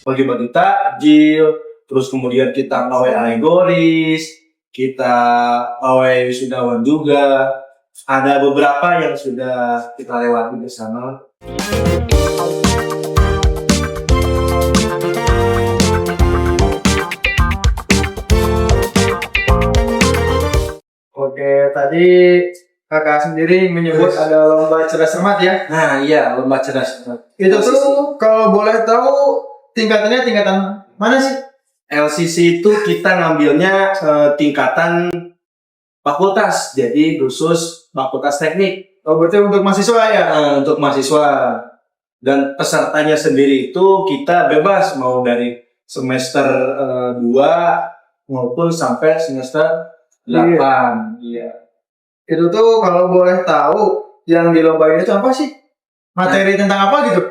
bagi-bagi takjil, terus kemudian kita pawai alegoris, kita pawai wisudawan juga. Ada beberapa yang sudah kita lewati bersama. Oke, tadi kakak sendiri menyebut ada lomba cerdas cermat ya? Nah iya, lomba cerdas cermat. Itu tuh kalau boleh tahu tingkatannya tingkatan mana sih? LCC itu kita ngambilnya tingkatan fakultas, jadi khusus fakultas teknik. Oh, berarti untuk mahasiswa ya? Untuk mahasiswa. Dan pesertanya sendiri itu kita bebas mau dari semester 2 maupun sampai semester 8. Iya. Itu tuh kalau boleh tahu yang dilombain itu apa sih? Materi tentang apa gitu?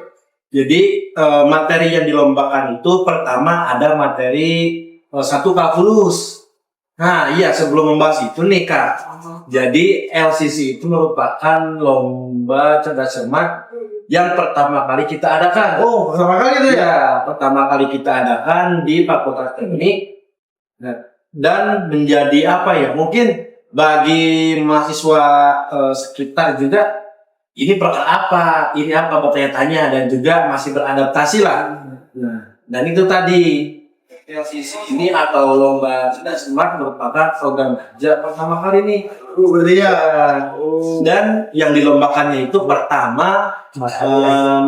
Jadi materi yang dilombakan itu pertama ada materi 1 kalkulus. Nah iya, sebelum membahas itu nih Kak. Jadi LCC itu merupakan lomba cerdas cermat yang pertama kali kita adakan. Oh, pertama kali itu ya? Ya, pertama kali kita adakan di Fakultas Teknik. Nah, dan menjadi apa ya? Mungkin bagi mahasiswa sekitar juga ini perkara apa? Ini apa bertanya-tanya dan juga masih beradaptasi lah. Nah, dan itu tadi LCC ini atau lomba cerdas cermat merupakan program kerja pertama kali nih. Berarti ya. Dan yang dilombakannya itu pertama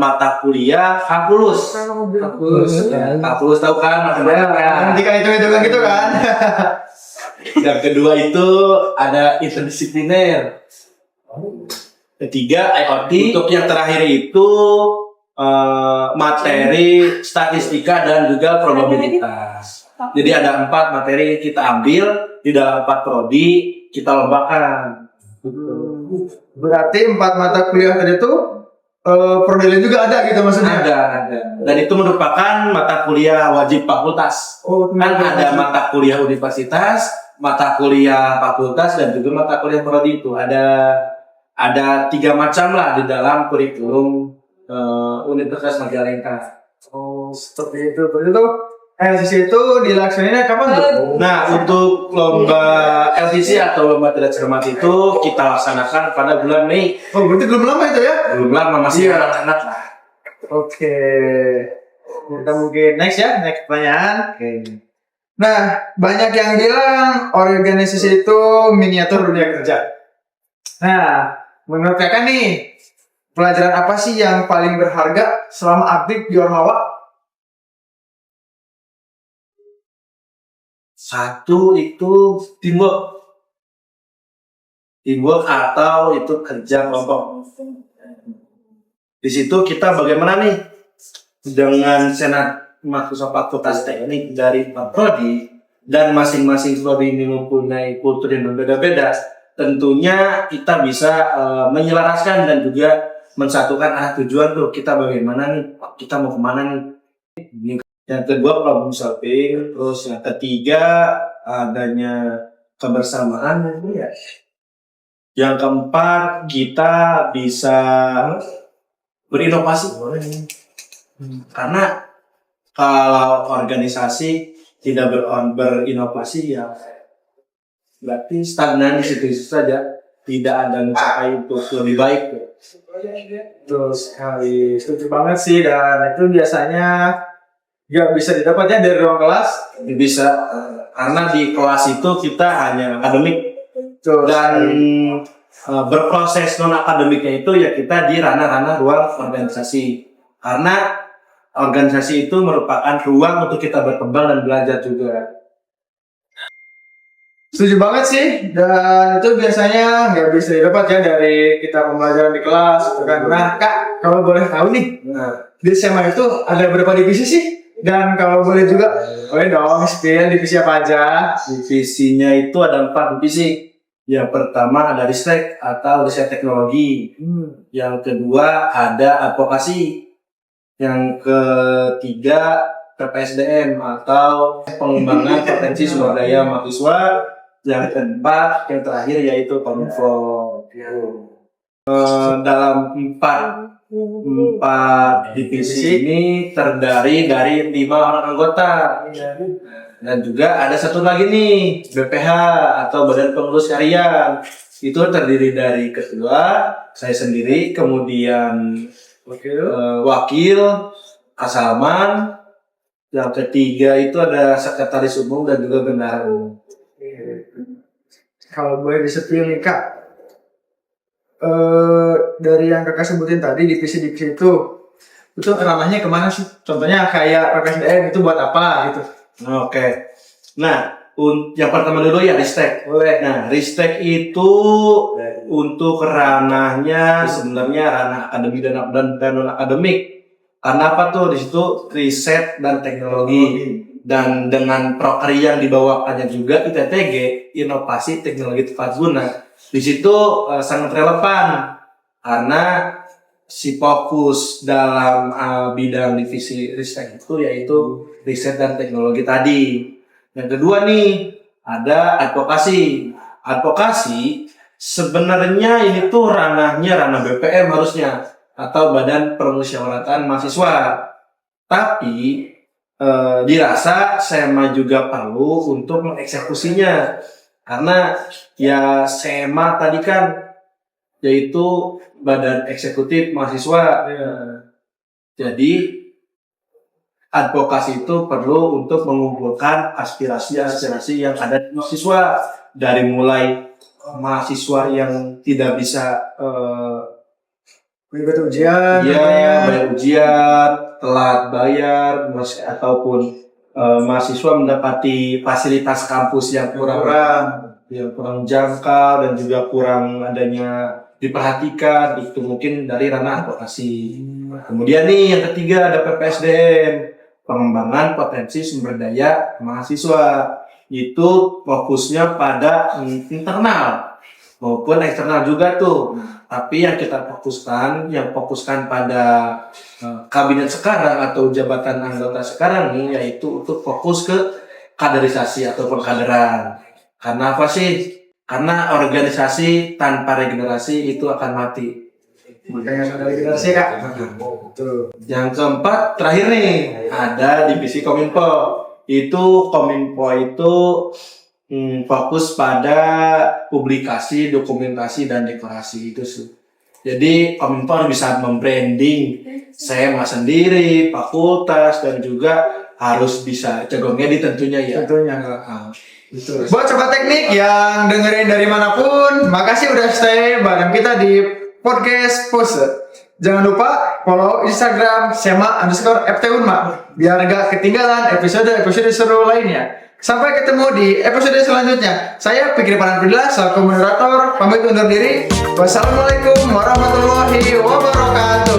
mata kuliah kalkulus. Kalkulus tahu kan matematika. Jika itu kan gitu kan? Yang kedua itu ada interdisipliner. Ketiga IoT. Untuk yang terakhir itu materi statistika dan juga probabilitas. Jadi ada 4 materi kita ambil di dalam 4 prodi kita lombakan. Berarti 4 mata kuliah tadi itu prodi juga ada gitu maksudnya? Ada. Dan itu merupakan mata kuliah wajib fakultas. Oh, kan ada mata kuliah universitas, mata kuliah fakultas dan juga mata kuliah prodi itu ada 3 macam lah di dalam kurikulum Universitas Majalengka. Oh, seperti itu. Berarti itu LCC itu dilaksanainnya kapan tuh? Nah, untuk lomba LCC atau lomba cerdas cermat itu kita laksanakan pada bulan Mei. Oh, berarti belum lama itu ya? Belum lama, masih anak-anak lah. Oke. Kita mungkin next pertanyaan. Oke. Nah, banyak yang bilang organisasi itu miniatur dunia kerja. Nah, menurut kakak nih, pelajaran apa sih yang paling berharga selama aktif di Ormawa? Satu itu teamwork atau itu kerja kelompok. Di situ kita bagaimana nih dengan senat mahasiswa fakultas teknik dari prodi dan masing-masing prodi ini mempunyai kultur yang berbeda-beda. Tentunya kita bisa menyelaraskan dan juga mensatukan tujuan tuh kita bagaimana nih, kita mau kemana nih. Yang kedua problem solving, terus yang ketiga adanya kebersamaan ya. Yang keempat kita bisa berinovasi. Karena kalau organisasi tidak berinovasi ya berarti stagnan di situ saja, tidak ada mencapai untuk lebih baik. Terus sekali setuju banget sih, dan itu biasanya nggak bisa didapatnya dari ruang kelas. Bisa karena di kelas itu kita hanya akademik. Terus, dan berproses non akademiknya itu ya kita di ranah-ranah ruang organisasi, karena organisasi itu merupakan ruang untuk kita berkembang dan belajar juga. setuju banget sih, dan itu biasanya nggak bisa didapat ya dari kita pembelajaran di kelas. Nah Kak, kalau boleh tahu nih, di SMA itu ada berapa divisi sih? Dan kalau boleh juga, boleh dong spill divisi apa aja? Divisinya itu ada 4 divisi. Yang pertama ada riset atau riset teknologi. Yang kedua ada advokasi. Yang ketiga PPSDM atau pengembangan potensi sumber daya mahasiswa. Yang keempat, yang terakhir yaitu kominfo. Dalam 4 4 divisi ini terdiri dari 5 orang anggota. Dan juga ada satu lagi nih, BPH atau Badan Pengurus Harian. Itu terdiri dari ketua, saya sendiri, kemudian wakil, Kasalman, yang ketiga itu ada sekretaris umum dan juga bendahara umum. Kalau boleh disetil nih Kak, dari yang Kakak sebutin tadi divisi-divisi itu ranahnya kemana sih? Contohnya kayak PKSDM itu buat apa gitu? Oke. Nah, yang pertama dulu ya Ristek. Boleh. Nah, Ristek itu untuk ranahnya sebenarnya ranah akademik dan non akademik. Karena apa tuh? Di situ riset dan teknologi. Dan dengan proker yang dibawakannya juga ITTG, inovasi teknologi tepat guna. Di situ sangat relevan karena si fokus dalam bidang divisi Ristek itu yaitu riset dan teknologi tadi. Yang kedua nih, ada advokasi. Advokasi sebenarnya ini tuh ranah BPM harusnya atau Badan Permusyawaratan Mahasiswa. Tapi dirasa SEMA juga perlu untuk mengeksekusinya. Karena ya SEMA tadi kan yaitu Badan Eksekutif Mahasiswa. Jadi advokasi itu perlu untuk mengumpulkan aspirasi yang ada di mahasiswa, dari mulai mahasiswa yang tidak bisa Mengikuti ujian, bayar ujian, telat bayar, ataupun mahasiswa mendapati fasilitas kampus yang kurang jangkau dan juga kurang adanya diperhatikan, itu mungkin dari ranah advokasi. Kemudian nih yang ketiga ada PPSDM, pengembangan potensi sumber daya mahasiswa. Itu fokusnya pada internal maupun eksternal juga tuh. Tapi yang kita fokuskan pada kabinet sekarang atau jabatan anggota sekarang nih, yaitu untuk fokus ke kaderisasi atau pengkaderan. Karena apa sih? Karena organisasi tanpa regenerasi itu akan mati. Makanya ada regenerasi Kak. Yang keempat terakhir nih ada divisi Kominfo. Kominfo itu fokus pada publikasi, dokumentasi dan deklarasi itu sih. Jadi Kominfo harus bisa membranding SEMA sendiri, fakultas, dan juga harus bisa jagongnya tentunya ya. Tentunya. Betul. Buat sobat teknik yang dengerin dari manapun, makasih udah stay bareng kita di podcast Pose. Jangan lupa follow Instagram SEMA_FT_Unma biar gak ketinggalan episode seru lainnya. Sampai ketemu di episode selanjutnya. Saya Fikri Pananpila selaku moderator, pamit undur diri. Wassalamualaikum warahmatullahi wabarakatuh.